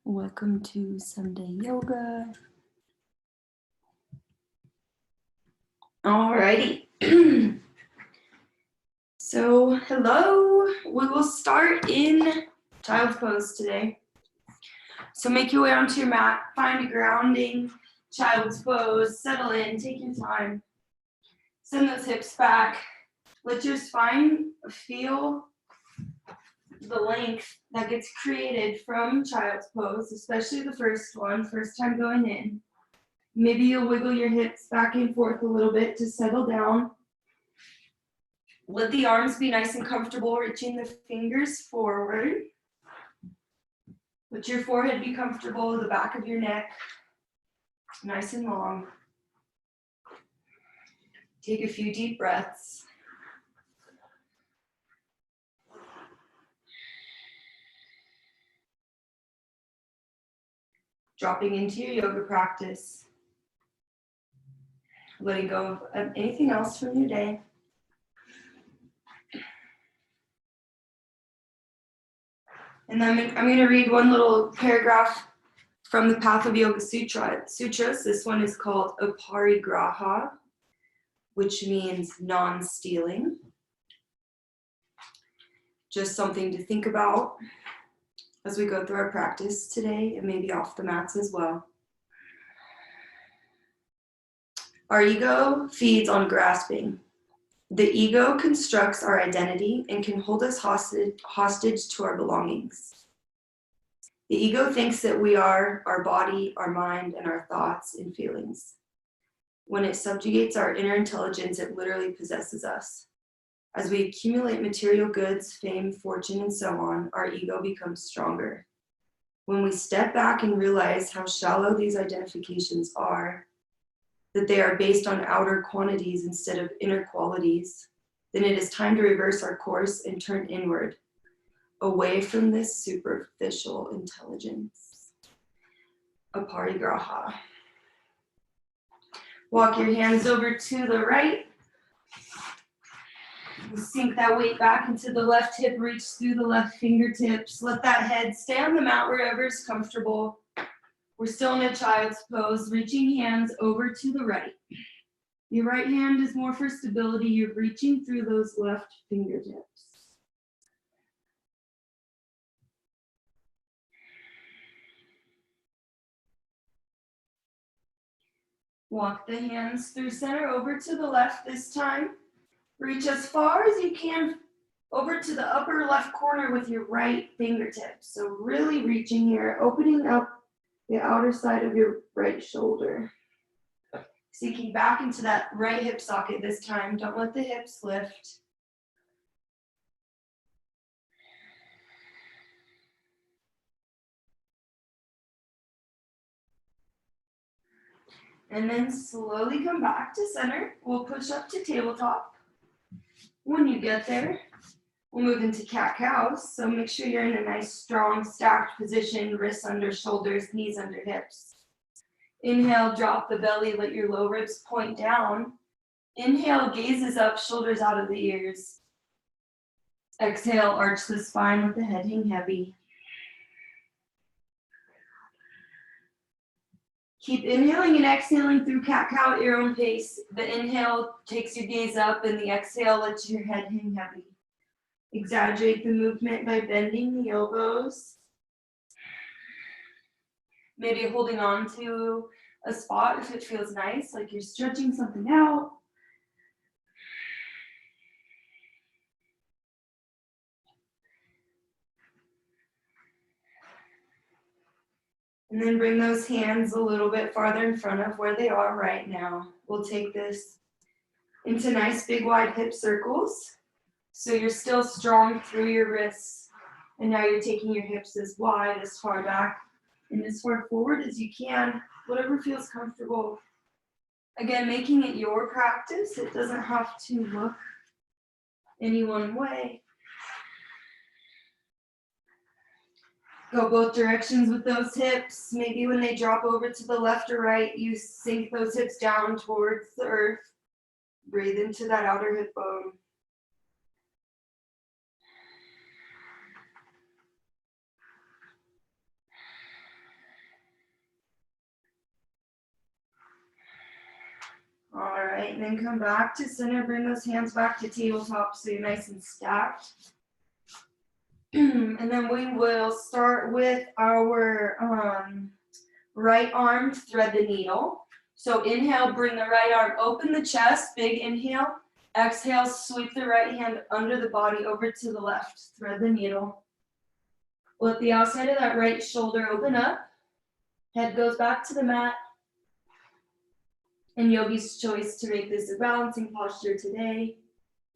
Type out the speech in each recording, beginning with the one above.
Welcome to Sunday Yoga. Alrighty. So, hello. We will start in child's pose today. So make your way onto your mat, find a grounding child's pose, settle in, take your time. Send those hips back. Let your spine feel the length that gets created from child's pose, especially the first one, first time going in. Maybe you'll wiggle your hips back and forth a little bit to settle down. Let the arms be nice and comfortable, reaching the fingers forward. Let your forehead be comfortable, the back of your neck nice and long. Take a few deep breaths. Dropping into your yoga practice. Letting go of anything else from your day. And then I'm going to read one little paragraph from the Path of Yoga Sutras. This one is called Aparigraha, which means non-stealing. Just something to think about as we go through our practice today, and maybe off the mats as well. Our ego feeds on grasping. The ego constructs our identity and can hold us hostage to our belongings. The ego thinks that we are our body, our mind, and our thoughts and feelings. When it subjugates our inner intelligence, it literally possesses us. As we accumulate material goods, fame, fortune, and so on, our ego becomes stronger. When we step back and realize how shallow these identifications are, that they are based on outer quantities instead of inner qualities, then it is time to reverse our course and turn inward, away from this superficial intelligence. Aparigraha. Walk your hands over to the right. Sink that weight back into the left hip, reach through the left fingertips. Let that head stay on the mat wherever is comfortable. We're still in a child's pose, reaching hands over to the right. Your right hand is more for stability. You're reaching through those left fingertips. Walk the hands through center over to the left this time. Reach as far as you can over to the upper left corner with your right fingertips. So really reaching here, opening up the outer side of your right shoulder. Sinking back into that right hip socket this time. Don't let the hips lift. And then slowly come back to center. We'll push up to tabletop. When you get there, we'll move into cat-cows. So make sure you're in a nice, strong, stacked position, wrists under shoulders, knees under hips. Inhale, drop the belly, let your low ribs point down. Inhale, gazes up, shoulders out of the ears. Exhale, arch the spine, let the head hang heavy. Keep inhaling and exhaling through cat-cow at your own pace. The inhale takes your gaze up, and the exhale lets your head hang heavy. Exaggerate the movement by bending the elbows. Maybe holding on to a spot if it feels nice, like you're stretching something out. And then bring those hands a little bit farther in front of where they are right now. We'll take this into nice big wide hip circles. So you're still strong through your wrists. And now you're taking your hips as wide, as far back, and as far forward as you can, whatever feels comfortable. Again, making it your practice. It doesn't have to look any one way. Go both directions with those hips. Maybe when they drop over to the left or right, you sink those hips down towards the earth. Breathe into that outer hip bone. right, and then come back to center, bring those hands back to tabletop so you're nice and stacked. And then we will start with our right arm, thread the needle. So inhale, bring the right arm, open the chest, big inhale. Exhale, sweep the right hand under the body over to the left, thread the needle. Let the outside of that right shoulder open up. Head goes back to the mat. And yogi's choice to make this a balancing posture today.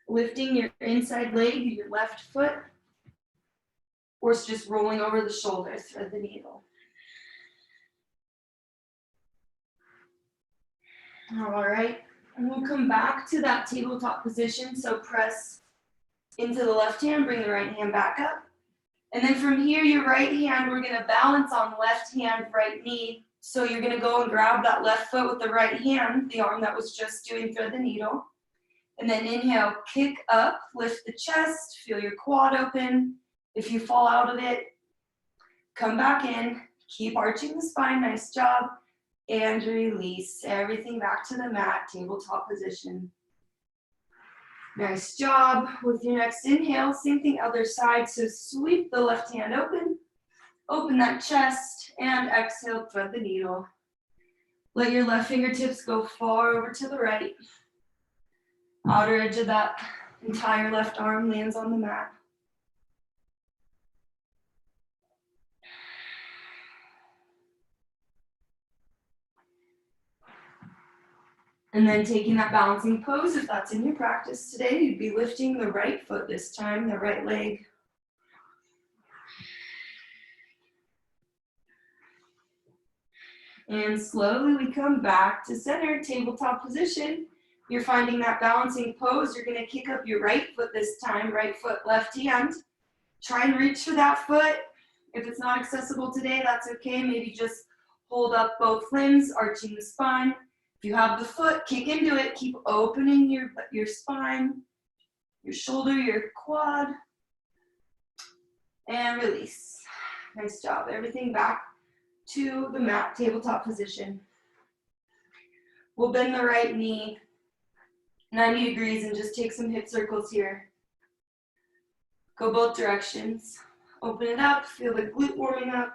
Lifting your inside leg, your left foot, or it's just rolling over the shoulder, thread the needle. All right, and we'll come back to that tabletop position. So press into the left hand, bring the right hand back up. And then from here, your right hand, we're gonna balance on left hand, right knee. So you're gonna go and grab that left foot with the right hand, the arm that was just doing thread the needle. And then inhale, kick up, lift the chest, feel your quad open. If you fall out of it, come back in, keep arching the spine, nice job. And release everything back to the mat, tabletop position. Nice job. With your next inhale, same thing other side. So sweep the left hand open that chest, and exhale, thread the needle. Let your left fingertips go far over to the right. Outer edge of that entire left arm lands on the mat. And then taking that balancing pose, if that's in your practice today, you'd be lifting the right foot this time, the right leg. And slowly we come back to center, tabletop position. You're finding that balancing pose. You're gonna kick up your right foot this time, right foot, left hand. Try and reach for that foot. If it's not accessible today, that's okay. Maybe just hold up both limbs, arching the spine. If you have the foot, kick into it. Keep opening your spine, your shoulder, your quad. And release. Nice job. Everything back to the mat, tabletop position. We'll bend the right knee 90 degrees and just take some hip circles here. Go both directions. Open it up, feel the glute warming up.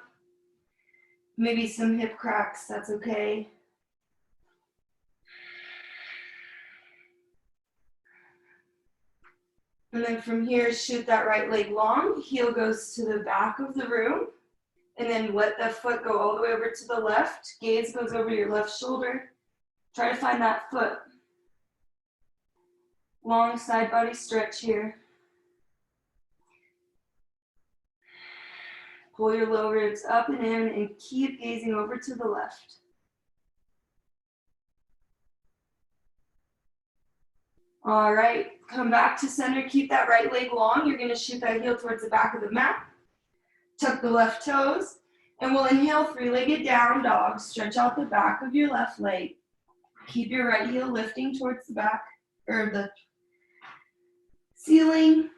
Maybe some hip cracks, that's okay. And then from here, shoot that right leg long. Heel goes to the back of the room. And then let the foot go all the way over to the left. Gaze goes over your left shoulder. Try to find that foot. Long side body stretch here. Pull your low ribs up and in and keep gazing over to the left. All right, come back to center. Keep that right leg long. You're gonna shoot that heel towards the back of the mat. Tuck the left toes, and we'll inhale, three-legged down dog. Stretch out the back of your left leg. Keep your right heel lifting towards the back, or the ceiling.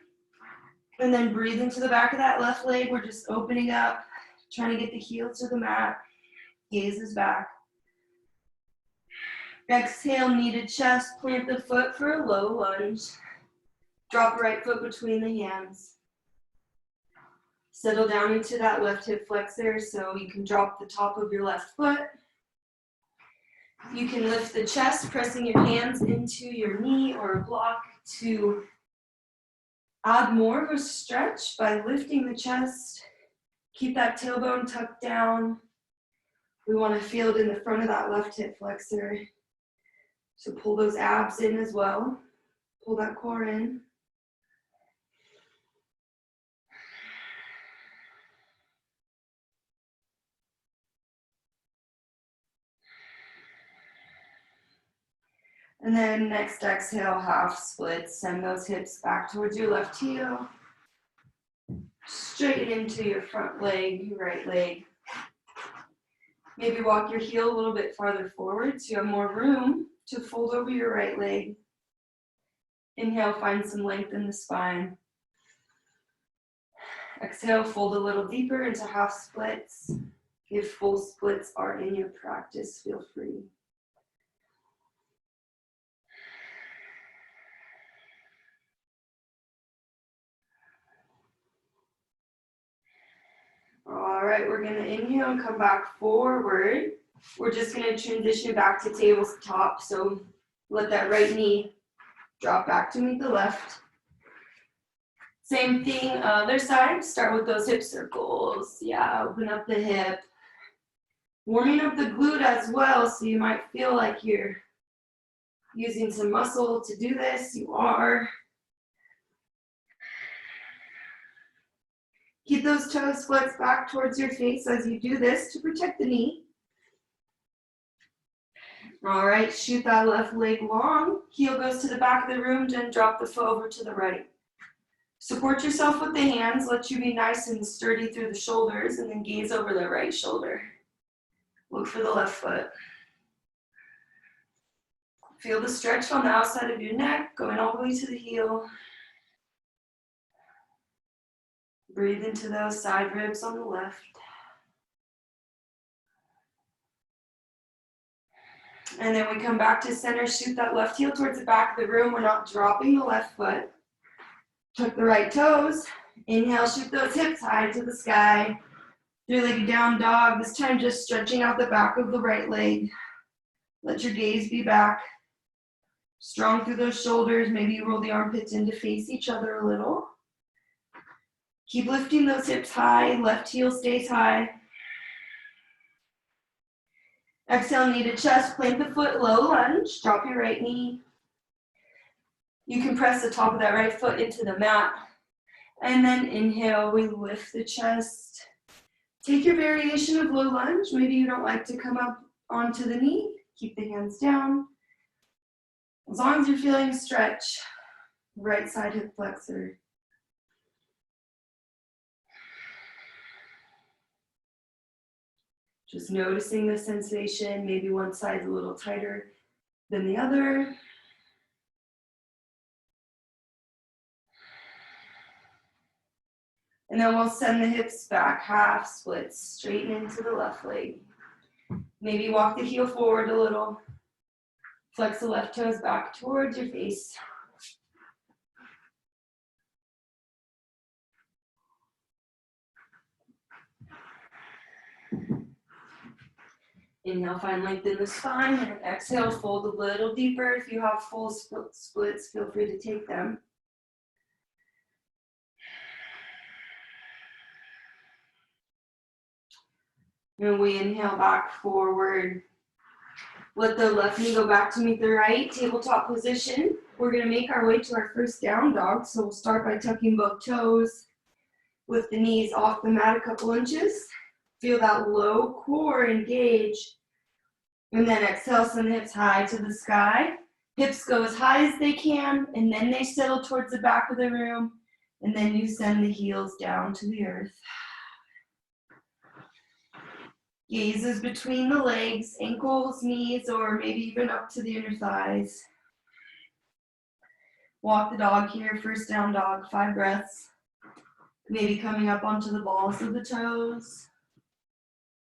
And then breathe into the back of that left leg. We're just opening up, trying to get the heel to the mat. Gaze is back. Exhale, knee to chest. Plant the foot for a low lunge. Drop right foot between the hands. Settle down into that left hip flexor so you can drop the top of your left foot. You can lift the chest, pressing your hands into your knee or a block to add more of a stretch by lifting the chest. Keep that tailbone tucked down. We want to feel it in the front of that left hip flexor. So pull those abs in as well. Pull that core in. And then next exhale, half splits. Send those hips back towards your left heel. Straighten into your front leg, your right leg. Maybe walk your heel a little bit farther forward so you have more room to fold over your right leg. Inhale, find some length in the spine. Exhale, fold a little deeper into half splits. If full splits are in your practice, feel free. right, we're gonna inhale and come back forward. We're just gonna transition back to tabletop. So let that right knee drop back to meet the left. Same thing, other side. Start with those hip circles. Yeah, open up the hip. Warming up the glute as well, so you might feel like you're using some muscle to do this. You are. Keep those toes flexed back towards your face as you do this to protect the knee. All right, shoot that left leg long. Heel goes to the back of the room, then drop the foot over to the right. Support yourself with the hands. Let you be nice and sturdy through the shoulders, and then gaze over the right shoulder. Look for the left foot. Feel the stretch on the outside of your neck, going all the way to the heel. Breathe into those side ribs on the left. And then we come back to center, shoot that left heel towards the back of the room. We're not dropping the left foot. Tuck the right toes. Inhale, shoot those hips high to the sky. Three-legged down dog. This time just stretching out the back of the right leg. Let your gaze be back. Strong through those shoulders. Maybe you roll the armpits in to face each other a little. Keep lifting those hips high. Left heel stays high. Exhale, knee to chest. Plant the foot, low lunge. Drop your right knee. You can press the top of that right foot into the mat. And then inhale, we lift the chest. Take your variation of low lunge. Maybe you don't like to come up onto the knee. Keep the hands down. As long as you're feeling stretch, right side hip flexor. Just noticing the sensation. Maybe one side's a little tighter than the other. And then we'll send the hips back, half splits, straighten into the left leg. Maybe walk the heel forward a little. Flex the left toes back towards your face. Inhale, find length in the spine, and exhale, fold a little deeper. If you have full splits, feel free to take them. And we inhale back forward. Let the left knee go back to meet the right, tabletop position. We're gonna make our way to our first down dog. So we'll start by tucking both toes with the knees off the mat a couple inches. Feel that low core engage. And then exhale, send the hips high to the sky. Hips go as high as they can, and then they settle towards the back of the room. And then you send the heels down to the earth. Gazes between the legs, ankles, knees, or maybe even up to the inner thighs. Walk the dog here, first down dog, 5 breaths. Maybe coming up onto the balls of the toes.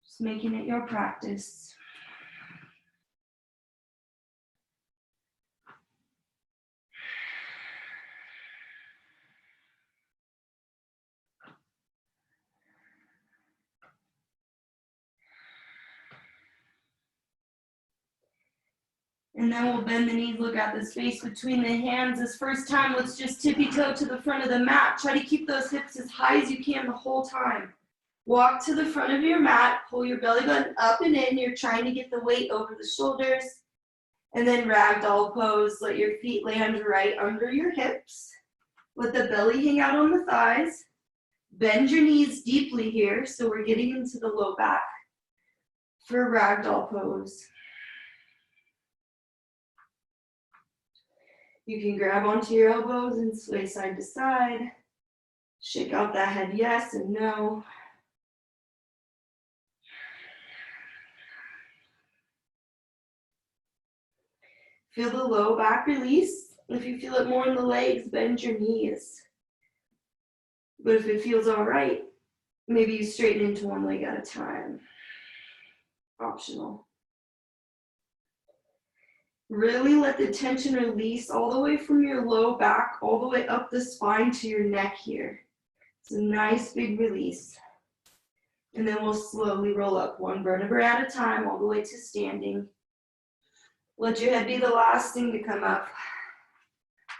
Just making it your practice. And then we'll bend the knees, look at the space between the hands. This first time, let's just tippy toe to the front of the mat. Try to keep those hips as high as you can the whole time. Walk to the front of your mat, pull your belly button up and in. You're trying to get the weight over the shoulders. And then ragdoll pose. Let your feet land right under your hips. Let the belly hang out on the thighs. Bend your knees deeply here, so we're getting into the low back for ragdoll pose. You can grab onto your elbows and sway side to side. Shake out that head yes and no. Feel the low back release. If you feel it more in the legs, bend your knees. But if it feels all right, maybe you straighten into one leg at a time. Optional. Really let the tension release all the way from your low back, all the way up the spine to your neck here. It's a nice big release. And then we'll slowly roll up one vertebra at a time all the way to standing. Let your head be the last thing to come up.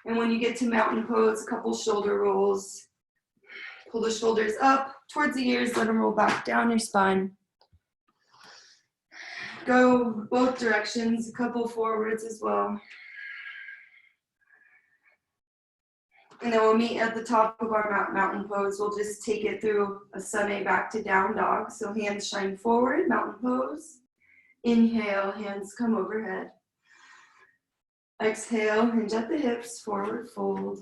And when you get to mountain pose, a couple shoulder rolls. Pull the shoulders up towards the ears, let them roll back down your spine. Go both directions, a couple forwards as well. And then we'll meet at the top of our mountain pose. We'll just take it through a sun A back to down dog. So hands shine forward, mountain pose. Inhale, hands come overhead. Exhale, hinge at the hips, forward fold.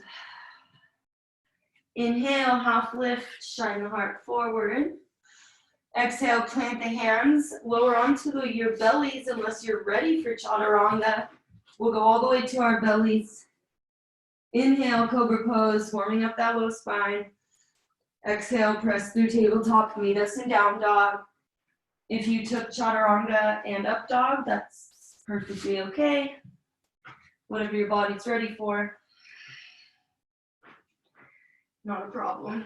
Inhale, half lift, shine the heart forward. Exhale, plant the hands, lower onto your bellies unless you're ready for chaturanga. We'll go all the way to our bellies. Inhale, cobra pose, warming up that low spine. Exhale, press through tabletop, meet us in down dog. If you took chaturanga and up dog, that's perfectly okay. Whatever your body's ready for. Not a problem.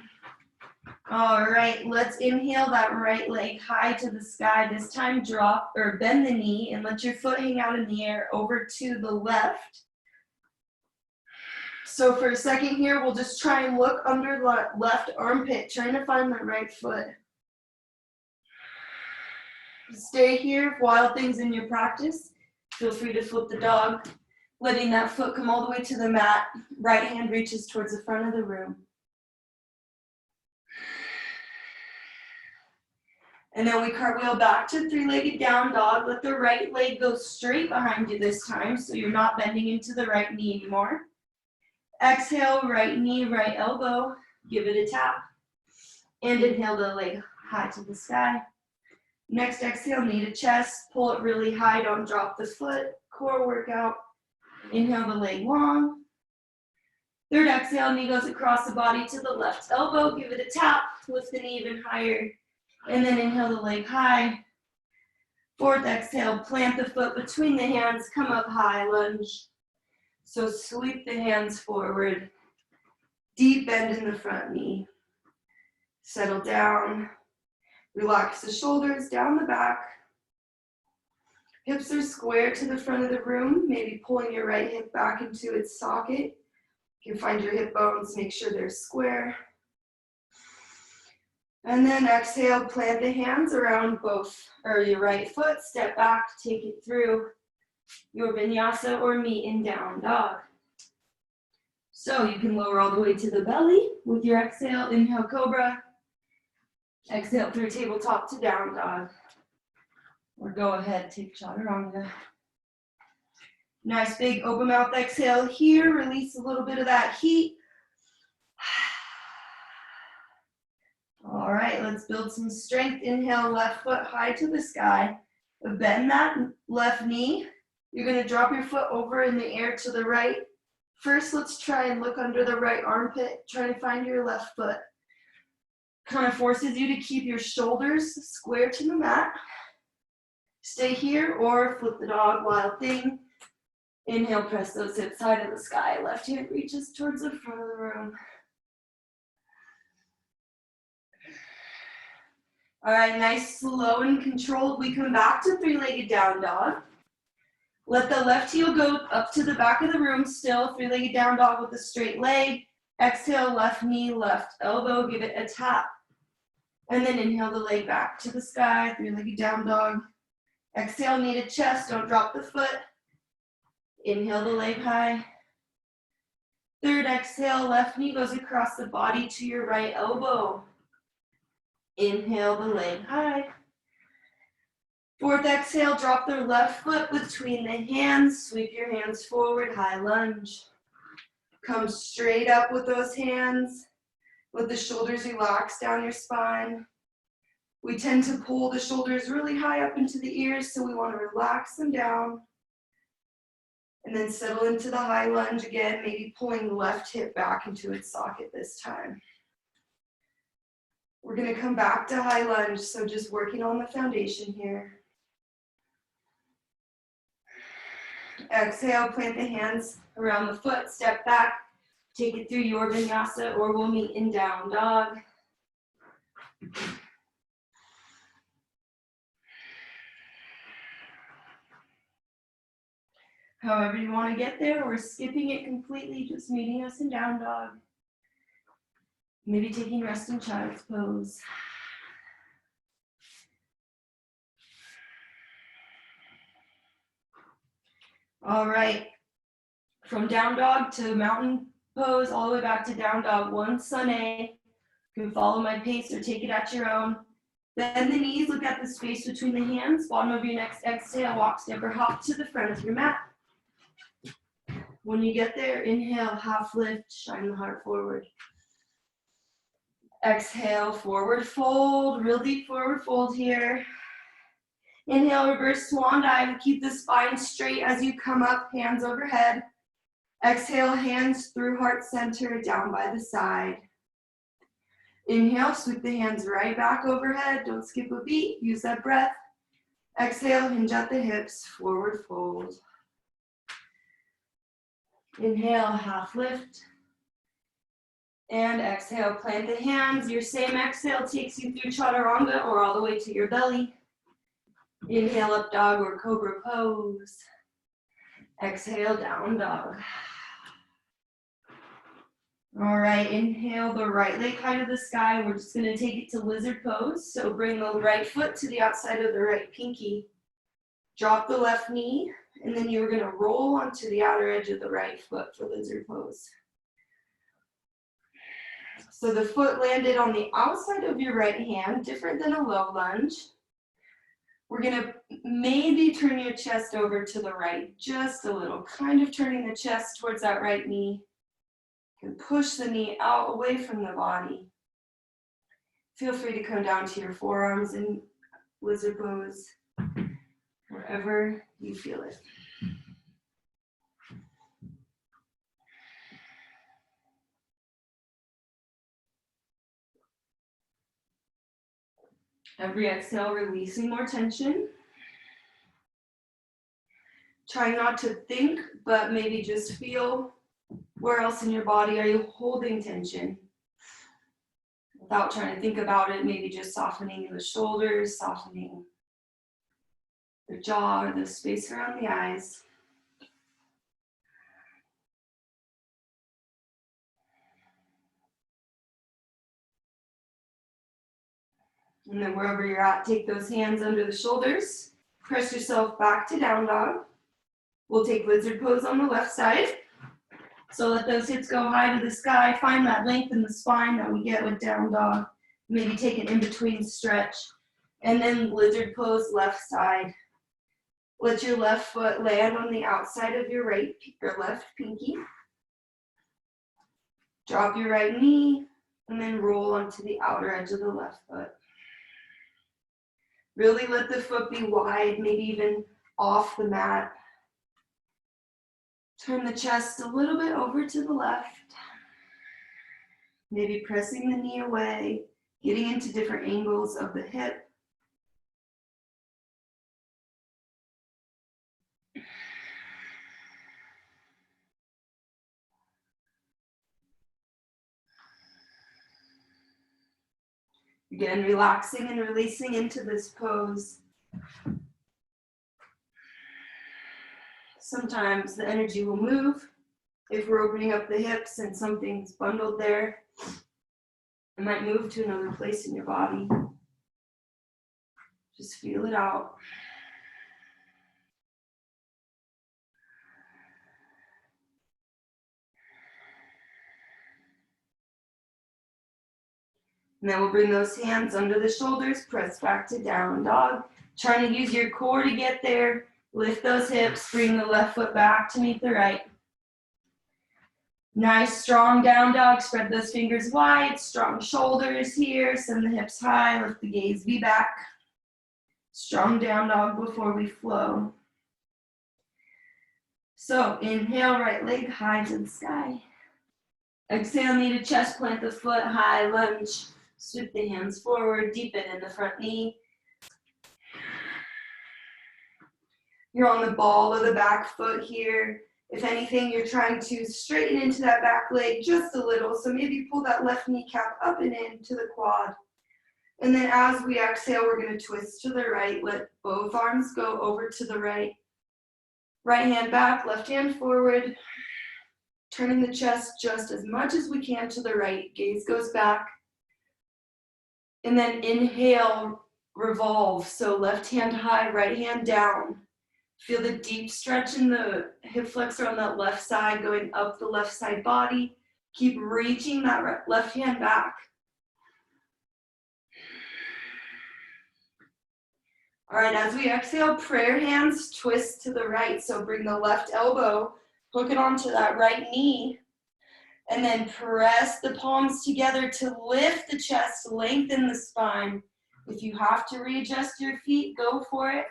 All right, let's inhale that right leg high to the sky. This time drop or bend the knee and let your foot hang out in the air over to the left. So for a second here, we'll just try and look under the left armpit, trying to find that right foot. Stay here, wild things in your practice. Feel free to flip the dog, letting that foot come all the way to the mat. Right hand reaches towards the front of the room. And then we cartwheel back to three-legged down dog. Let the right leg go straight behind you this time, so you're not bending into the right knee anymore. Exhale, right knee, right elbow. Give it a tap. And inhale the leg high to the sky. Next exhale, knee to chest. Pull it really high, don't drop the foot. Core workout. Inhale the leg long. Third exhale, knee goes across the body to the left elbow. Give it a tap. Lift the knee even higher. And then inhale the leg high. Fourth exhale, plant the foot between the hands, come up high, lunge. So sweep the hands forward. Deep bend in the front knee. Settle down. Relax the shoulders down the back. Hips are square to the front of the room, maybe pulling your right hip back into its socket. You can find your hip bones, make sure they're square. And then exhale, plant the hands around your right foot, step back, take it through your vinyasa or meet in down dog. So you can lower all the way to the belly with your exhale, inhale cobra, exhale through tabletop to down dog. Or go ahead, take chaturanga. Nice big open mouth exhale here, release a little bit of that heat. All right, let's build some strength. Inhale, left foot high to the sky. Bend that left knee. You're gonna drop your foot over in the air to the right. First, let's try and look under the right armpit. Try to find your left foot. Kind of forces you to keep your shoulders square to the mat. Stay here or flip the dog, wild thing. Inhale, press those hips high to the sky. Left hand reaches towards the front of the room. All right, nice, slow and controlled. We come back to three-legged down dog. Let the left heel go up to the back of the room still. Three-legged down dog with a straight leg. Exhale, left knee, left elbow. Give it a tap. And then inhale the leg back to the sky. Three-legged down dog. Exhale, knee to chest. Don't drop the foot. Inhale the leg high. Third exhale, left knee goes across the body to your right elbow. Inhale the leg high. Fourth exhale, drop the left foot between the hands. Sweep your hands forward, high lunge. Come straight up with those hands. Let the shoulders relax down your spine. We tend to pull the shoulders really high up into the ears, so we want to relax them down. And then settle into the high lunge again, maybe pulling the left hip back into its socket this time. We're going to come back to high lunge, so just working on the foundation here. Exhale, plant the hands around the foot, step back, take it through your vinyasa, or we'll meet in down dog. However you want to get there, we're skipping it completely, just meeting us in down dog. Maybe taking rest in child's pose. All right, from down dog to mountain pose, all the way back to down dog, one sun A. You can follow my pace or take it at your own. Bend the knees, look at the space between the hands. Bottom of your next exhale, walk, step, or hop to the front of your mat. When you get there, inhale, half lift, shine the heart forward. Exhale, forward fold, real deep forward fold here. Inhale, reverse swan dive. Keep the spine straight as you come up, hands overhead. Exhale, hands through heart center, down by the side. Inhale, sweep the hands right back overhead. Don't skip a beat, use that breath. Exhale, hinge at the hips, forward fold. Inhale, half lift. And exhale, plant the hands. Your same exhale takes you through chaturanga or all the way to your belly. Inhale, up dog or cobra pose. Exhale, down dog. All right, inhale the right leg high to the sky. We're just gonna take it to lizard pose. So bring the right foot to the outside of the right pinky. Drop the left knee, and then you're gonna roll onto the outer edge of the right foot for lizard pose. So the foot landed on the outside of your right hand, different than a low lunge. We're gonna maybe turn your chest over to the right, just a little, kind of turning the chest towards that right knee. You can push the knee out away from the body. Feel free to come down to your forearms in lizard pose, wherever you feel it. Every exhale, releasing more tension. Try not to think, but maybe just feel where else in your body are you holding tension. Without trying to think about it, maybe just softening the shoulders, softening the jaw or the space around the eyes. And then wherever you're at, take those hands under the shoulders. Press yourself back to down dog. We'll take lizard pose on the left side. So let those hips go high to the sky. Find that length in the spine that we get with down dog. Maybe take an in-between stretch. And then lizard pose left side. Let your left foot land on the outside of your left pinky. Drop your right knee and then roll onto the outer edge of the left foot. Really let the foot be wide, maybe even off the mat. Turn the chest a little bit over to the left. Maybe pressing the knee away, getting into different angles of the hip. Again, relaxing and releasing into this pose. Sometimes the energy will move if we're opening up the hips and something's bundled there. It might move to another place in your body. Just feel it out. And then we'll bring those hands under the shoulders, press back to down dog. Trying to use your core to get there. Lift those hips, bring the left foot back to meet the right. Nice, strong down dog. Spread those fingers wide, strong shoulders here. Send the hips high, lift the gaze, be back. Strong down dog before we flow. So inhale, right leg high to the sky. Exhale, knee to chest, plant the foot, high lunge. Sweep the hands forward, deepen in the front knee. You're on the ball of the back foot here. If anything, you're trying to straighten into that back leg just a little. So maybe pull that left kneecap up and into the quad. And then as we exhale, we're going to twist to the right. Let both arms go over to the right. Right hand back, left hand forward. Turning the chest just as much as we can to the right. Gaze goes back. And then inhale, revolve. So left hand high, right hand down. Feel the deep stretch in the hip flexor on that left side, going up the left side body. Keep reaching that left hand back. All right, as we exhale, prayer hands twist to the right. So bring the left elbow, hook it onto that right knee, and then press the palms together to lift the chest, lengthen the spine. If you have to readjust your feet, go for it.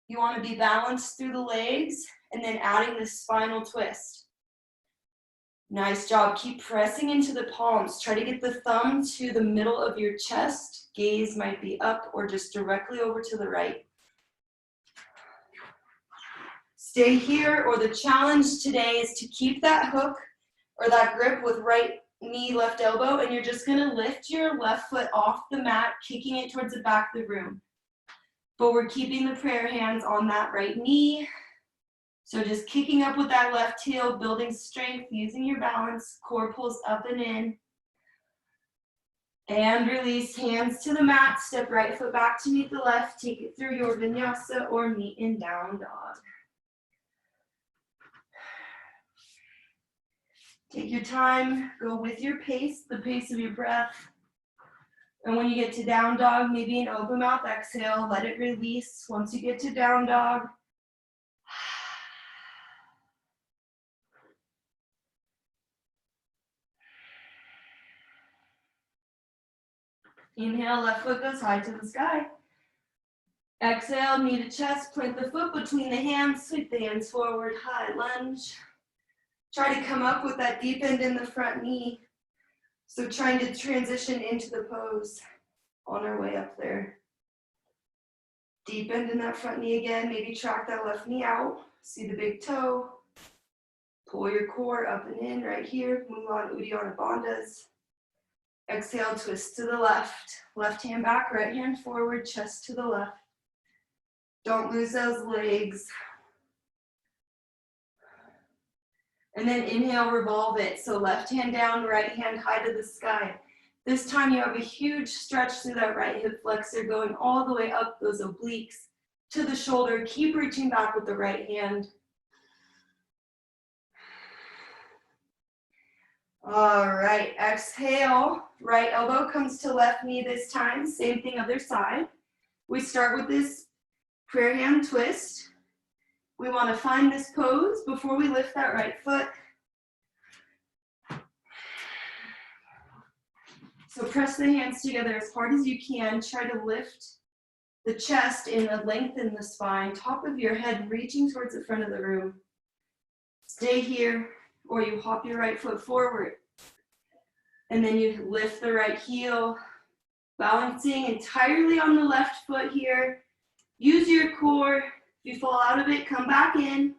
You want to be balanced through the legs and then adding the spinal twist. Nice job. Keep pressing into the palms. Try to get the thumb to the middle of your chest. Gaze might be up or just directly over to the right. Stay here, or the challenge today is to keep that hook or that grip with right knee, left elbow, and you're just going to lift your left foot off the mat, kicking it towards the back of the room. But we're keeping the prayer hands on that right knee. So just kicking up with that left heel, building strength, using your balance, core pulls up and in. And release, hands to the mat, step right foot back to meet the left, take it through your vinyasa or meet in down dog. Take your time, go with your pace, the pace of your breath. And when you get to down dog, maybe an open mouth exhale, let it release. Once you get to down dog, inhale, left foot goes high to the sky. Exhale, knee to chest, plant the foot between the hands, sweep the hands forward, high lunge. Try to come up with that deep end in the front knee. So trying to transition into the pose on our way up there. Deep end in that front knee again, maybe track that left knee out, see the big toe. Pull your core up and in right here, Mula and Uddiyana Bandhas. Exhale, twist to the left. Left hand back, right hand forward, chest to the left. Don't lose those legs. And then inhale, revolve it. So left hand down, right hand high to the sky. This time you have a huge stretch through that right hip flexor going all the way up those obliques to the shoulder. Keep reaching back with the right hand. All right, exhale. Right elbow comes to left knee this time. Same thing, other side. We start with this prayer hand twist. We want to find this pose before we lift that right foot. So press the hands together as hard as you can. Try to lift the chest and lengthen the spine. Top of your head reaching towards the front of the room. Stay here, or you hop your right foot forward. And then you lift the right heel, balancing entirely on the left foot here. Use your core. If you fall out of it, come back in.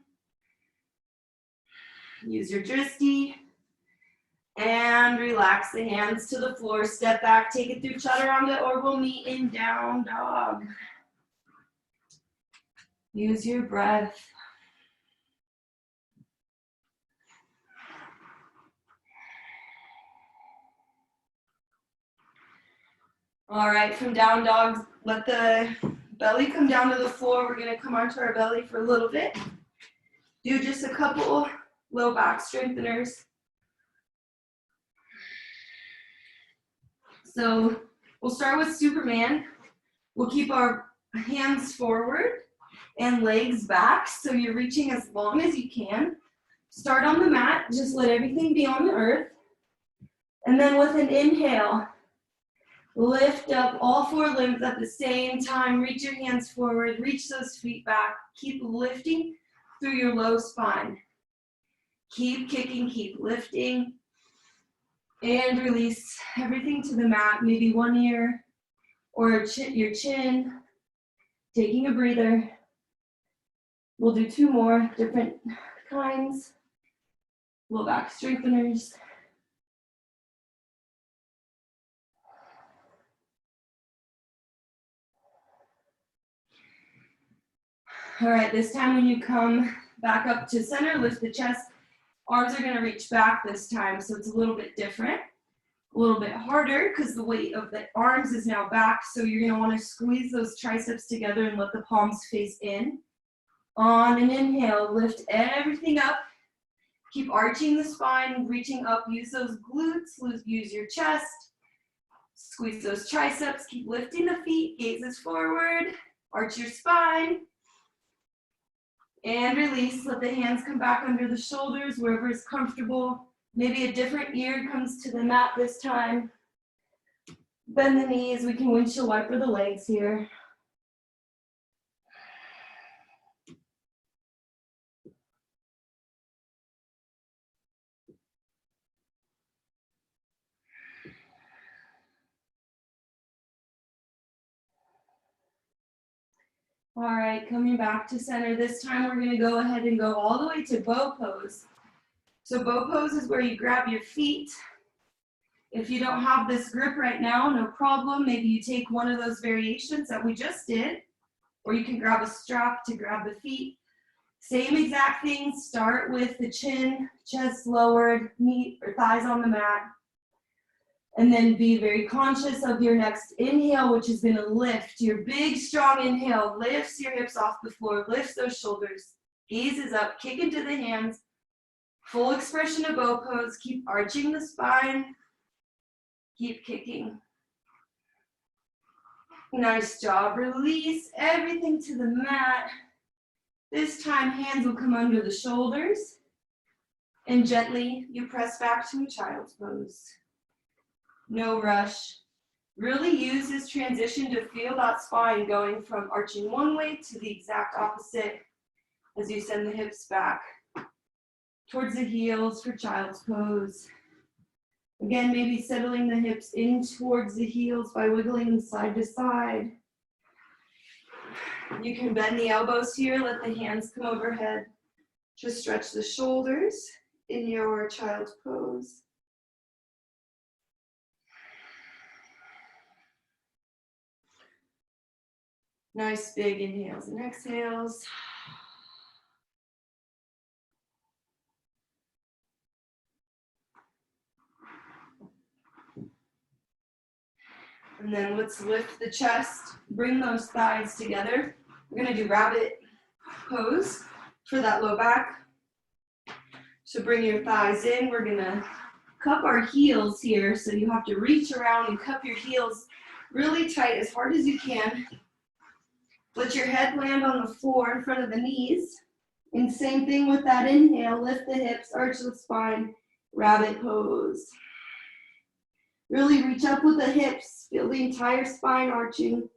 Use your dristi. And relax the hands to the floor. Step back, take it through chaturanga, or we'll meet in down dog. Use your breath. All right, from down dog, let the belly come down to the floor. We're gonna come onto our belly for a little bit. Do just a couple low back strengtheners. So we'll start with Superman. We'll keep our hands forward and legs back, so you're reaching as long as you can. Start on the mat, just let everything be on the earth. And then with an inhale, lift up all four limbs at the same time. Reach your hands forward, reach those feet back. Keep lifting through your low spine. Keep kicking, keep lifting. And release everything to the mat, maybe one ear or your chin. Taking a breather. We'll do two more different kinds. Low back strengtheners. All right, this time when you come back up to center, lift the chest. Arms are gonna reach back this time, so it's a little bit different. A little bit harder because the weight of the arms is now back, so you're gonna wanna squeeze those triceps together and let the palms face in. On an inhale, lift everything up. Keep arching the spine, reaching up, use those glutes, use your chest. Squeeze those triceps, keep lifting the feet, gazes forward, arch your spine. And release, let the hands come back under the shoulders, wherever is comfortable. Maybe a different ear comes to the mat this time. Bend the knees, we can windshield wiper the legs here. All right, coming back to center. This time we're gonna go ahead and go all the way to bow pose. So bow pose is where you grab your feet. If you don't have this grip right now, no problem. Maybe you take one of those variations that we just did, or you can grab a strap to grab the feet. Same exact thing, start with the chin, chest lowered, knee or thighs on the mat. And then be very conscious of your next inhale, which is gonna lift. Your big, strong inhale lifts your hips off the floor, lifts those shoulders, gazes up, kick into the hands. Full expression of bow pose, keep arching the spine, keep kicking. Nice job, release everything to the mat. This time, hands will come under the shoulders, and gently you press back to a child's pose. No rush. Really use this transition to feel that spine going from arching one way to the exact opposite as you send the hips back towards the heels for child's pose. Again, maybe settling the hips in towards the heels by wiggling them side to side. You can bend the elbows here, let the hands come overhead. Just stretch the shoulders in your child's pose. Nice big inhales and exhales. And then let's lift the chest, bring those thighs together. We're gonna do rabbit pose for that low back. So bring your thighs in. We're gonna cup our heels here. So you have to reach around and cup your heels really tight, as hard as you can. Let your head land on the floor in front of the knees. And same thing with that inhale, lift the hips, arch the spine, rabbit pose. Really reach up with the hips, feel the entire spine arching.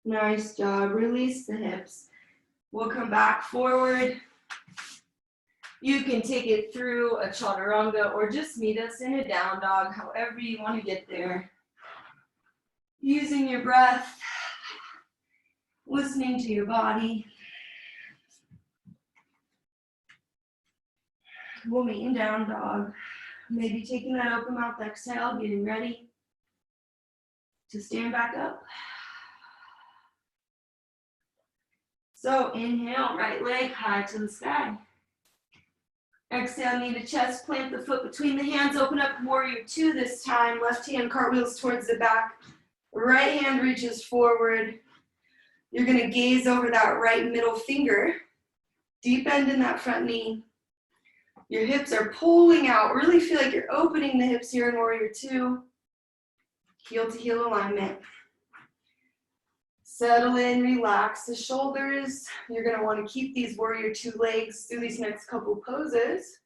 Nice job, release the hips. We'll come back forward. You can take it through a chaturanga or just meet us in a down dog, however you want to get there. Using your breath, listening to your body. We'll meet in down dog. Maybe taking that open mouth exhale, getting ready to stand back up. So inhale, right leg high to the sky. Exhale, knee to chest, plant the foot between the hands, open up warrior two this time. Left hand cartwheels towards the back. Right hand reaches forward. You're gonna gaze over that right middle finger. Deep bend in that front knee. Your hips are pulling out. Really feel like you're opening the hips here in warrior two. Heel to heel alignment. Settle in, relax the shoulders. You're gonna wanna keep these warrior two legs through these next couple poses.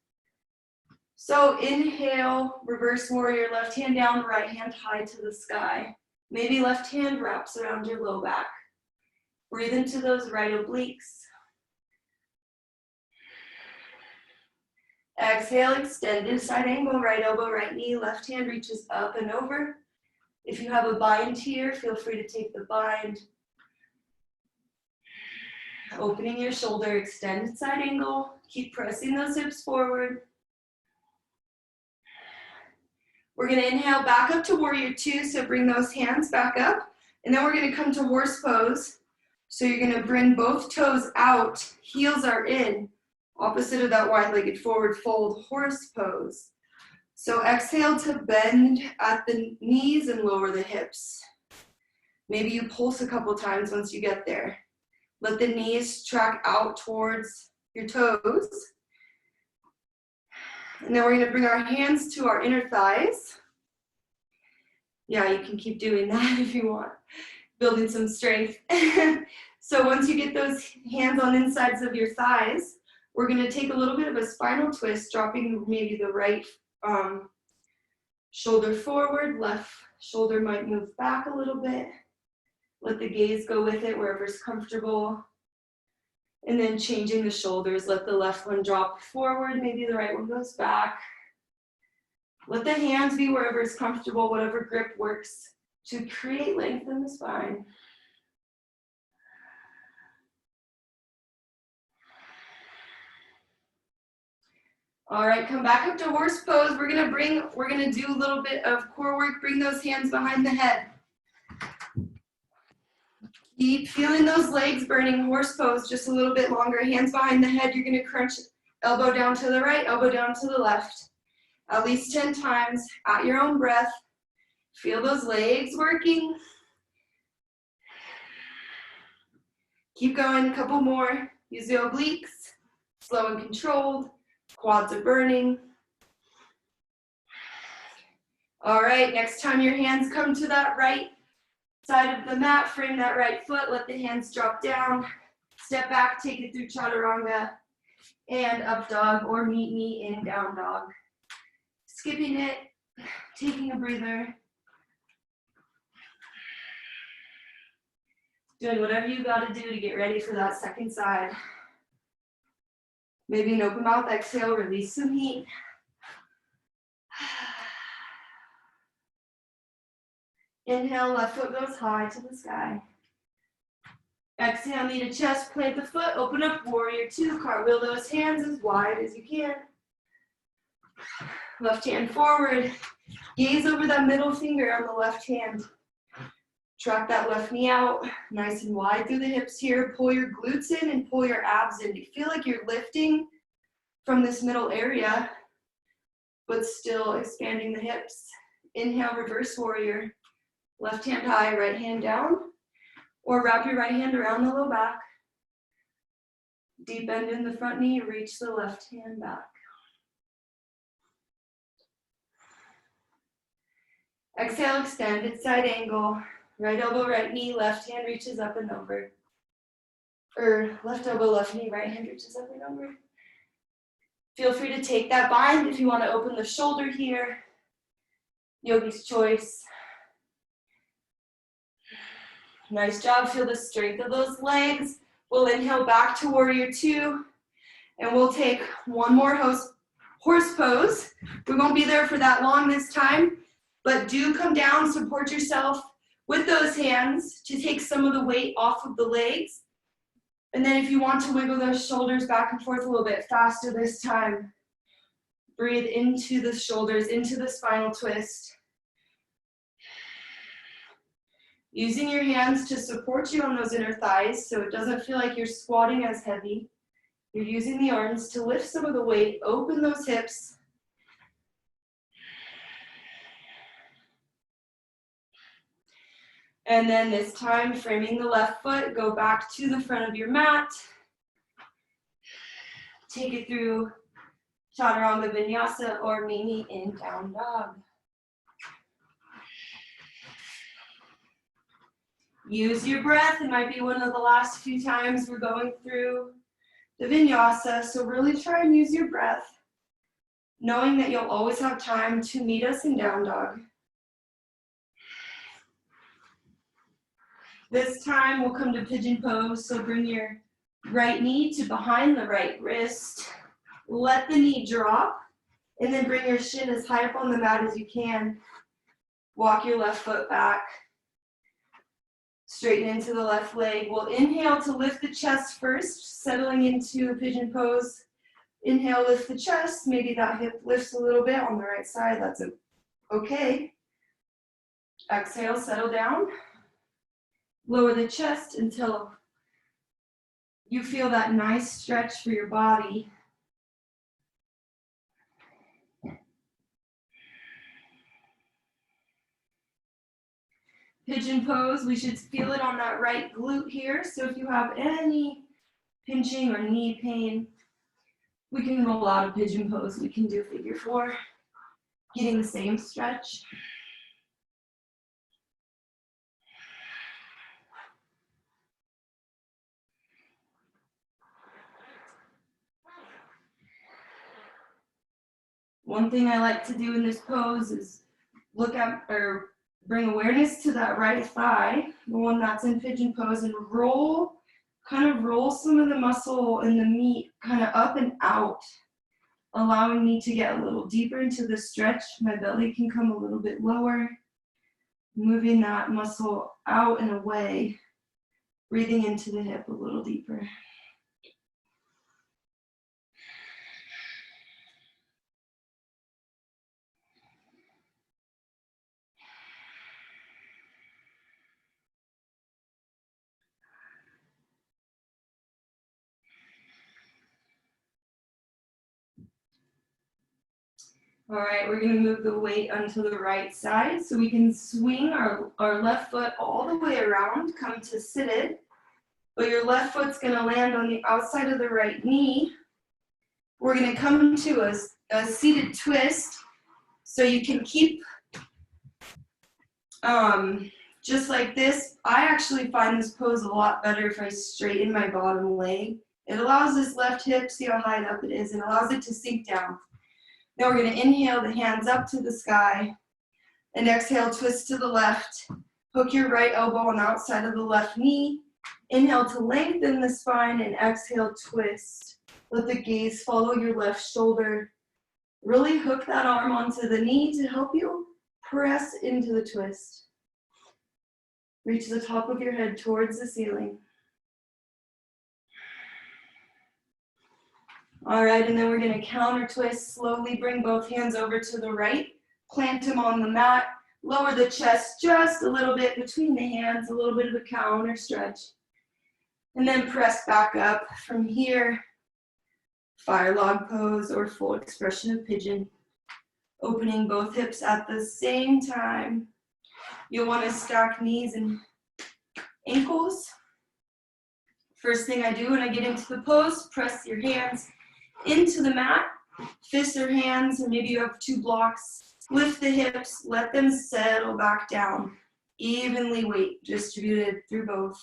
So inhale, reverse warrior, left hand down, right hand high to the sky. Maybe left hand wraps around your low back. Breathe into those right obliques. Exhale, extended side angle, right elbow, right knee, left hand reaches up and over. If you have a bind here, feel free to take the bind. Opening your shoulder, extended side angle. Keep pressing those hips forward. We're gonna inhale back up to warrior two, so bring those hands back up. And then we're gonna come to horse pose. So you're gonna bring both toes out, heels are in, opposite of that wide-legged forward fold horse pose. So exhale to bend at the knees and lower the hips. Maybe you pulse a couple times once you get there. Let the knees track out towards your toes. And then we're gonna bring our hands to our inner thighs. Yeah, you can keep doing that if you want, building some strength. So once you get those hands on insides of your thighs, we're gonna take a little bit of a spinal twist, dropping maybe the right shoulder forward, left shoulder might move back a little bit. Let the gaze go with it wherever's comfortable. And then changing the shoulders, let the left one drop forward, maybe the right one goes back. Let the hands be wherever is comfortable, whatever grip works to create length in the spine. All right, come back up to horse pose. We're gonna do a little bit of core work. Bring those hands behind the head. Keep feeling those legs burning. Horse pose, just a little bit longer. Hands behind the head. You're gonna crunch elbow down to the right, elbow down to the left. At least 10 times at your own breath. Feel those legs working. Keep going, a couple more. Use the obliques, slow and controlled. Quads are burning. All right, next time your hands come to that right side of the mat, frame that right foot, let the hands drop down. Step back, take it through chaturanga and up dog, or meet me in down dog. Skipping it, taking a breather. Doing whatever you gotta do to get ready for that second side. Maybe an open mouth exhale, release some heat. Inhale, left foot goes high to the sky. Exhale, knee to chest, plant the foot, open up, warrior two, cartwheel those hands as wide as you can. Left hand forward, gaze over that middle finger on the left hand. Track that left knee out, nice and wide through the hips here. Pull your glutes in and pull your abs in. You feel like you're lifting from this middle area, but still expanding the hips. Inhale, reverse warrior. Left hand high, right hand down, or wrap your right hand around the low back. Deep bend in the front knee, reach the left hand back. Exhale, extended side angle. Right elbow, right knee, left hand reaches up and over. Or left elbow, left knee, right hand reaches up and over. Feel free to take that bind if you want to open the shoulder here. Yogi's choice. Nice job, feel the strength of those legs. We'll inhale back to warrior two, and we'll take one more horse pose. We won't be there for that long this time, but do come down, support yourself with those hands to take some of the weight off of the legs. And then if you want to wiggle those shoulders back and forth a little bit faster this time, breathe into the shoulders, into the spinal twist. Using your hands to support you on those inner thighs so it doesn't feel like you're squatting as heavy. You're using the arms to lift some of the weight, open those hips. And then this time, framing the left foot, go back to the front of your mat. Take it through chaturanga vinyasa or meet me in down dog. Use your breath. It might be one of the last few times we're going through the vinyasa, so really try and use your breath, knowing that you'll always have time to meet us in down dog. This time we'll come to pigeon pose, so bring your right knee to behind the right wrist. Let the knee drop, and then bring your shin as high up on the mat as you can. Walk your left foot back. Straighten into the left leg. We'll inhale to lift the chest first, settling into a pigeon pose. Inhale, lift the chest. Maybe that hip lifts a little bit on the right side. That's Okay. Exhale, settle down. Lower the chest until you feel that nice stretch for your body. Pigeon pose, we should feel it on that right glute here. So if you have any pinching or knee pain, we can roll out of pigeon pose. We can do figure four, getting the same stretch. One thing I like to do in this pose is look at or bring awareness to that right thigh, the one that's in pigeon pose, and roll, kind of roll some of the muscle and the meat kind of up and out, allowing me to get a little deeper into the stretch. My belly can come a little bit lower, moving that muscle out and away, breathing into the hip a little deeper. All right, we're gonna move the weight onto the right side so we can swing our left foot all the way around, come to seated, but your left foot's gonna land on the outside of the right knee. We're gonna come to a seated twist, so you can keep just like this. I actually find this pose a lot better if I straighten my bottom leg. It allows this left hip, see how high up it is, and allows it to sink down. Now we're going to inhale the hands up to the sky, and exhale, twist to the left. Hook your right elbow on the outside of the left knee. Inhale to lengthen the spine, and exhale, twist. Let the gaze follow your left shoulder. Really hook that arm onto the knee to help you press into the twist. Reach the top of your head towards the ceiling. All right, and then we're gonna counter twist. Slowly bring both hands over to the right. Plant them on the mat. Lower the chest just a little bit between the hands, a little bit of a counter stretch. And then press back up from here. Fire log pose or full expression of pigeon. Opening both hips at the same time. You'll want to stack knees and ankles. First thing I do when I get into the pose, press your hands into the mat, fist or hands, or maybe you have two blocks. Lift the hips, let them settle back down. Evenly weight distributed through both.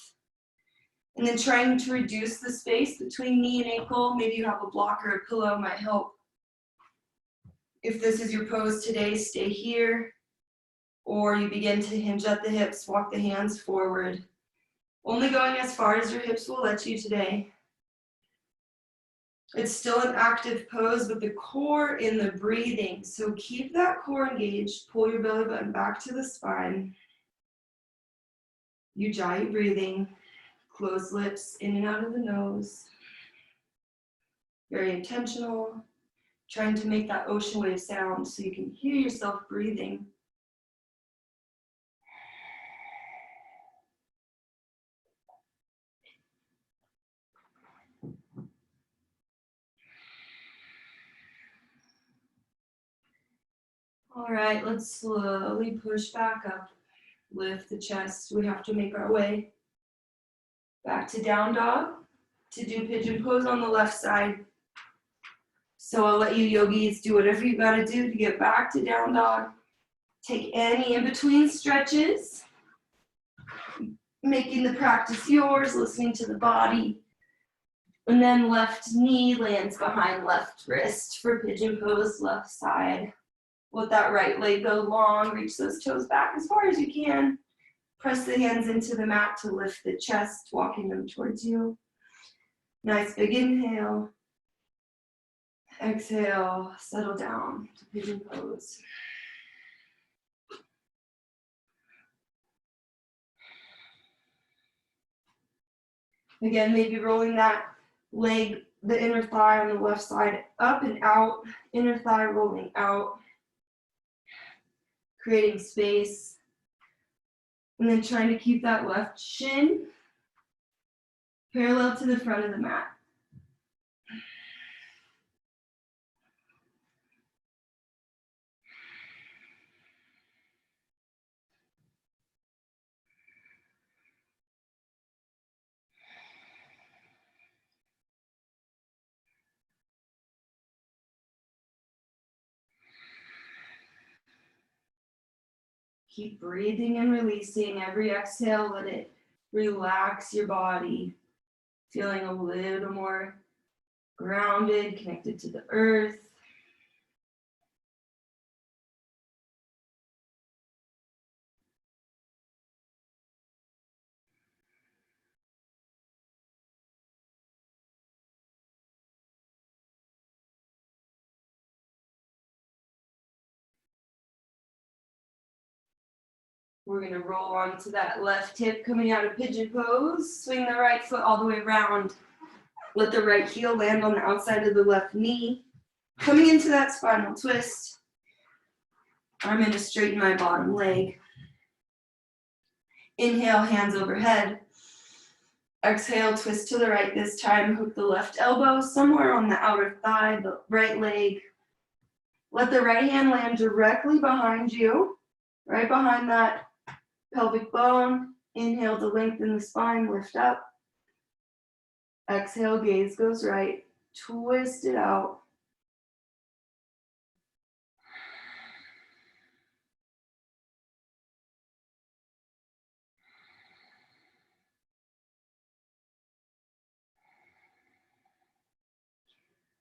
And then trying to reduce the space between knee and ankle. Maybe you have a block or a pillow might help. If this is your pose today, stay here. Or you begin to hinge at the hips, walk the hands forward. Only going as far as your hips will let you today. It's still an active pose, but the core in the breathing. So keep that core engaged. Pull your belly button back to the spine. Ujjayi breathing. Close lips in and out of the nose. Very intentional. Trying to make that ocean wave sound so you can hear yourself breathing. All right, let's slowly push back up. Lift the chest. We have to make our way back to down dog to do pigeon pose on the left side. So I'll let you yogis do whatever you gotta do to get back to down dog. Take any in-between stretches, making the practice yours, listening to the body. And then left knee lands behind left wrist for pigeon pose, left side. Let that right leg go long, reach those toes back as far as you can. Press the hands into the mat to lift the chest, walking them towards you. Nice big inhale. Exhale, settle down to pigeon pose. Again, maybe rolling that leg, the inner thigh on the left side, up and out, inner thigh rolling out. creating space. And then trying to keep that left shin parallel to the front of the mat. Keep breathing and releasing. Every exhale, let it relax your body. Feeling a little more grounded, connected to the earth. We're going to roll onto that left hip coming out of pigeon pose. Swing the right foot all the way around. Let the right heel land on the outside of the left knee. Coming into that spinal twist. I'm going to straighten my bottom leg. Inhale, hands overhead. Exhale, twist to the right this time. Hook the left elbow somewhere on the outer thigh, the right leg. Let the right hand land directly behind you, right behind that pelvic bone. Inhale to lengthen the spine, lift up. Exhale, gaze goes right. Twist it out.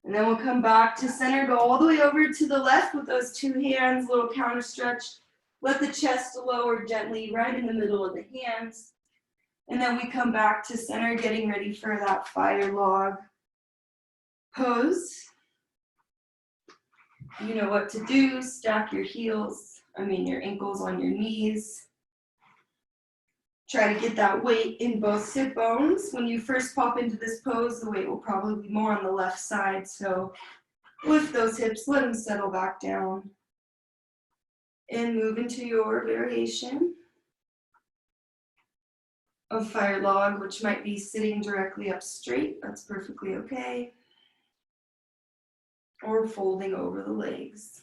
And then we'll come back to center, go all the way over to the left with those two hands, little counter stretch. Let the chest lower gently right in the middle of the hands. And then we come back to center, getting ready for that fire log pose. You know what to do. Stack your your ankles on your knees. Try to get that weight in both sit bones. When you first pop into this pose, the weight will probably be more on the left side. So lift those hips, let them settle back down. And move into your variation of fire log, which might be sitting directly up straight. That's perfectly okay. Or folding over the legs.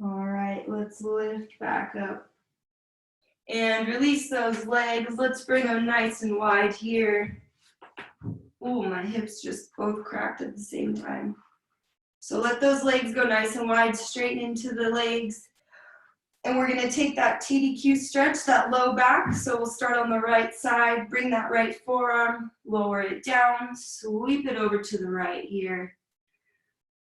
All right, let's lift back up. And release those legs. Let's bring them nice and wide here. Ooh, my hips just both cracked at the same time. So let those legs go nice and wide, straighten into the legs. And we're gonna take that TDQ stretch, that low back. So we'll start on the right side, bring that right forearm, lower it down, sweep it over to the right here.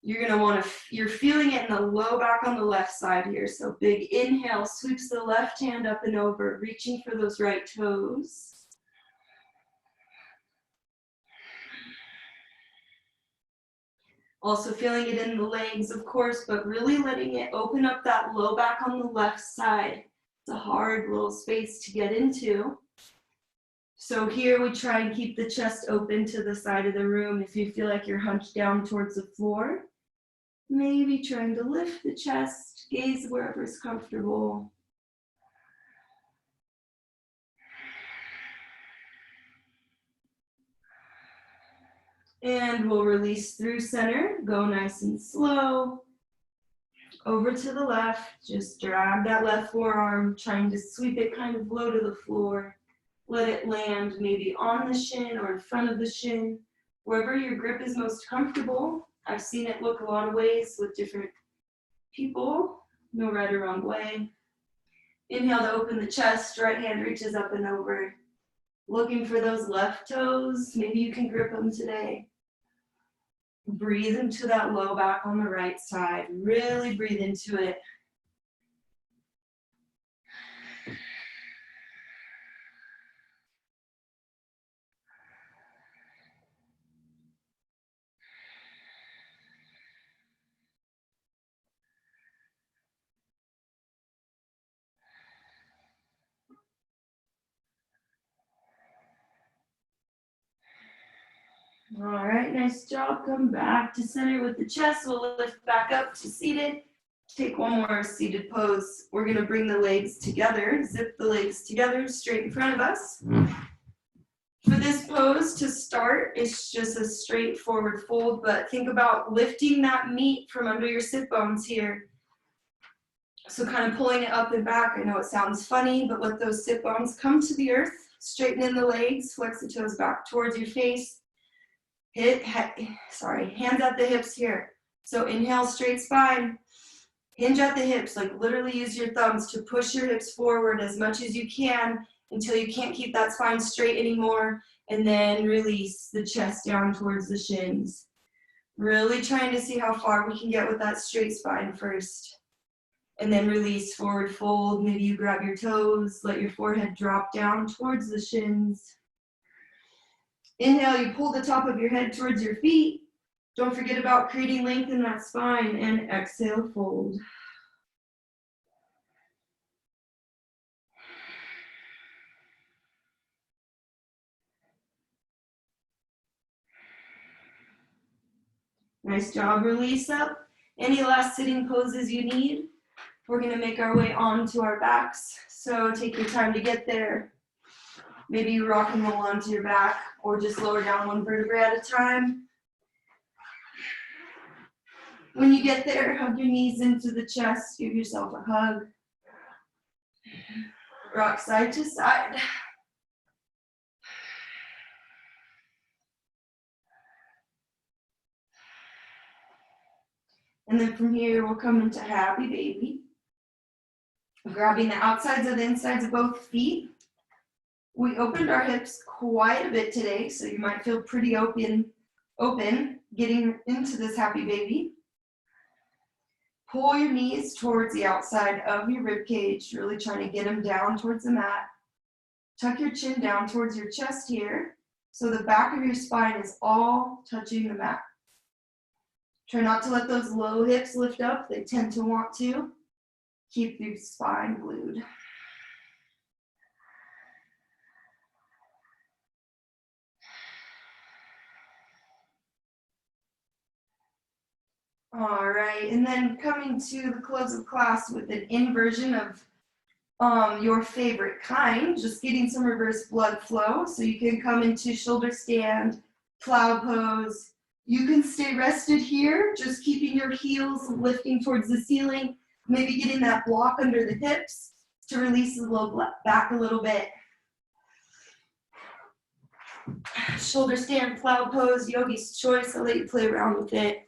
You're feeling it in the low back on the left side here. So big inhale, sweeps the left hand up and over, reaching for those right toes. Also feeling it in the legs, of course, but really letting it open up that low back on the left side. It's a hard little space to get into. So here we try and keep the chest open to the side of the room. If you feel like you're hunched down towards the floor, maybe trying to lift the chest, gaze wherever's comfortable. And we'll release through center, go nice and slow. Over to the left, just drag that left forearm, trying to sweep it kind of low to the floor. Let it land maybe on the shin or in front of the shin, wherever your grip is most comfortable. I've seen it look a lot of ways with different people, no right or wrong way. Inhale to open the chest, right hand reaches up and over. Looking for those left toes, maybe you can grip them today. Breathe into that low back on the right side. Really breathe into it. All right, nice job. Come back to center with the chest. We'll lift back up to seated. Take one more seated pose. We're gonna bring the legs together, zip the legs together straight in front of us. For this pose to start, it's just a straightforward fold, but think about lifting that meat from under your sit bones here. So kind of pulling it up and back. I know it sounds funny, but let those sit bones come to the earth. Straighten in the legs, flex the toes back towards your face. Hands at the hips here. So inhale, straight spine. Hinge at the hips, like literally use your thumbs to push your hips forward as much as you can until you can't keep that spine straight anymore. And then release the chest down towards the shins. Really trying to see how far we can get with that straight spine first. And then release, forward fold. Maybe you grab your toes, let your forehead drop down towards the shins. Inhale, you pull the top of your head towards your feet. Don't forget about creating length in that spine. And exhale, fold. Nice job, release up. Any last sitting poses you need. We're gonna make our way onto our backs. So take your time to get there. Maybe you rock and roll onto your back or just lower down one vertebrae at a time. When you get there, hug your knees into the chest, give yourself a hug. Rock side to side. And then from here, we'll come into happy baby. Grabbing the outsides of the insides of both feet. We opened our hips quite a bit today, so you might feel pretty open getting into this happy baby. Pull your knees towards the outside of your rib cage, really trying to get them down towards the mat. Tuck your chin down towards your chest here, so the back of your spine is all touching the mat. Try not to let those low hips lift up. They tend to want to. Keep your spine glued. All right, and then coming to the close of class with an inversion of your favorite kind, just getting some reverse blood flow. So you can come into shoulder stand, cloud pose. You can stay rested here, just keeping your heels lifting towards the ceiling, maybe getting that block under the hips to release the low back a little bit. Shoulder stand, cloud pose, yogi's choice. I'll let you play around with it.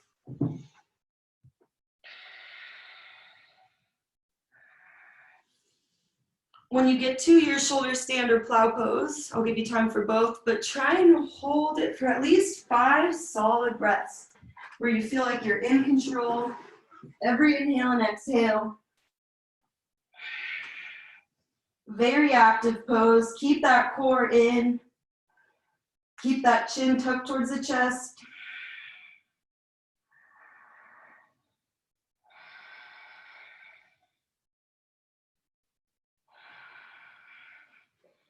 When you get to your shoulder stand or plow pose, I'll give you time for both, but try and hold it for at least 5 solid breaths where you feel like you're in control. Every inhale and exhale. Very active pose. Keep that core in. Keep that chin tucked towards the chest.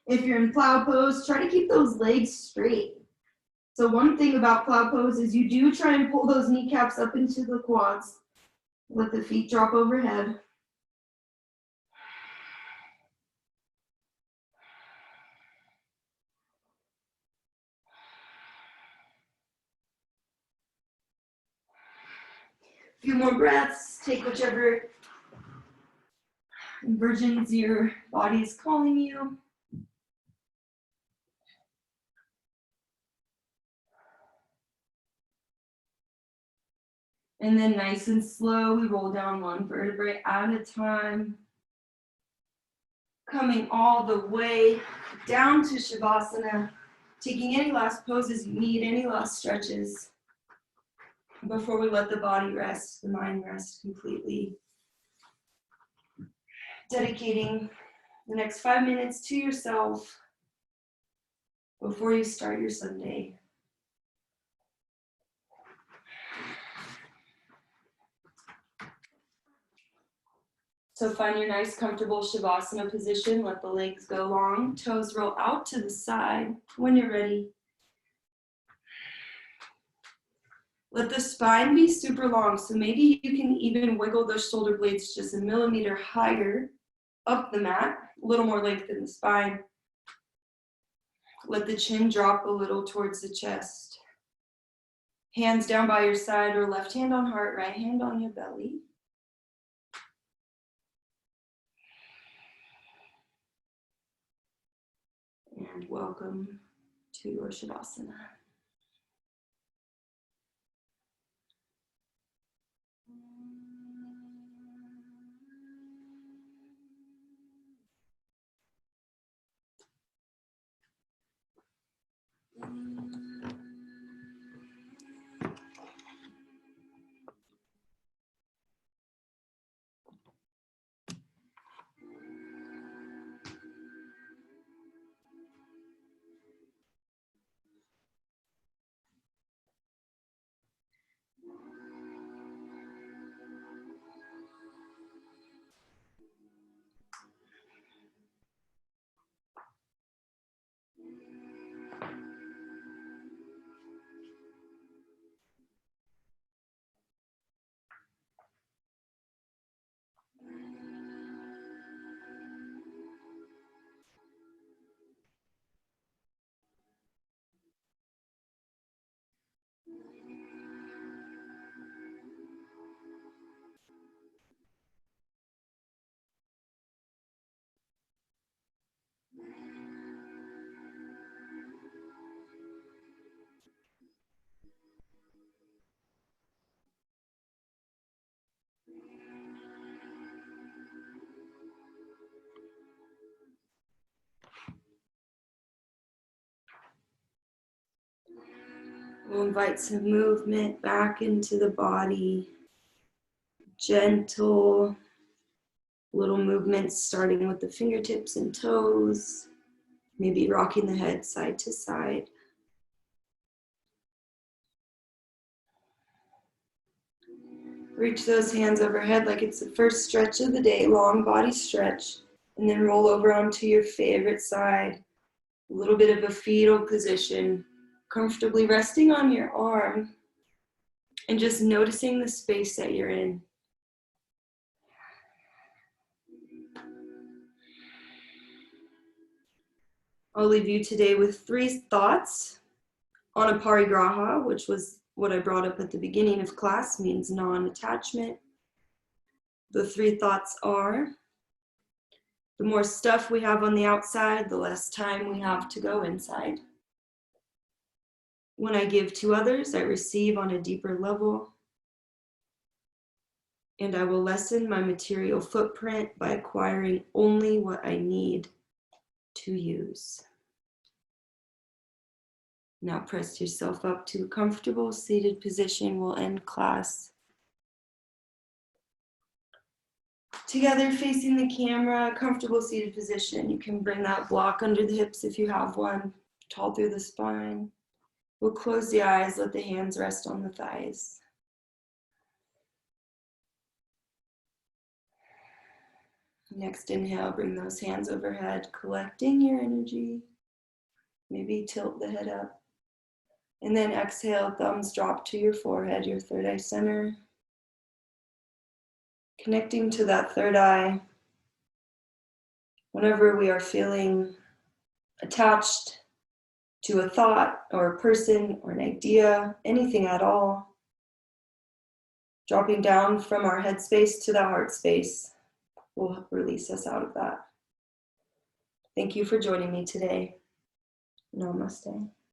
If you're in plow pose, try to keep those legs straight. So one thing about plow pose is you do try and pull those kneecaps up into the quads. Let the feet drop overhead. A few more breaths. Take whichever inversions your body is calling you. And then nice and slow, we roll down one vertebrae at a time. Coming all the way down to Shavasana. Taking any last poses you need, any last stretches before we let the body rest, the mind rest completely. Dedicating the next 5 minutes to yourself before you start your Sunday. So find your nice comfortable Shavasana position. Let the legs go long, toes roll out to the side when you're ready. Let the spine be super long. So maybe you can even wiggle those shoulder blades just a millimeter higher up the mat, a little more length in the spine. Let the chin drop a little towards the chest. Hands down by your side, or left hand on heart, right hand on your belly. And welcome to your Shavasana. We'll invite some movement back into the body. Gentle little movements starting with the fingertips and toes. Maybe rocking the head side to side. Reach those hands overhead like it's the first stretch of the day, long body stretch. And then roll over onto your favorite side. A little bit of a fetal position, comfortably resting on your arm and just noticing the space that you're in. I'll leave you today with 3 thoughts on a parigraha, which was what I brought up at the beginning of class, means non-attachment. The 3 thoughts are: the more stuff we have on the outside, the less time we have to go inside. When I give to others, I receive on a deeper level. And I will lessen my material footprint by acquiring only what I need to use. Now press yourself up to a comfortable seated position. We'll end class together facing the camera, comfortable seated position. You can bring that block under the hips if you have one, tall through the spine. We'll close the eyes, let the hands rest on the thighs. Next inhale, bring those hands overhead, collecting your energy. Maybe tilt the head up. And then exhale, thumbs drop to your forehead, your third eye center. Connecting to that third eye. Whenever we are feeling attached to a thought or a person or an idea, anything at all, dropping down from our head space to the heart space will release us out of that. Thank you for joining me today. Namaste.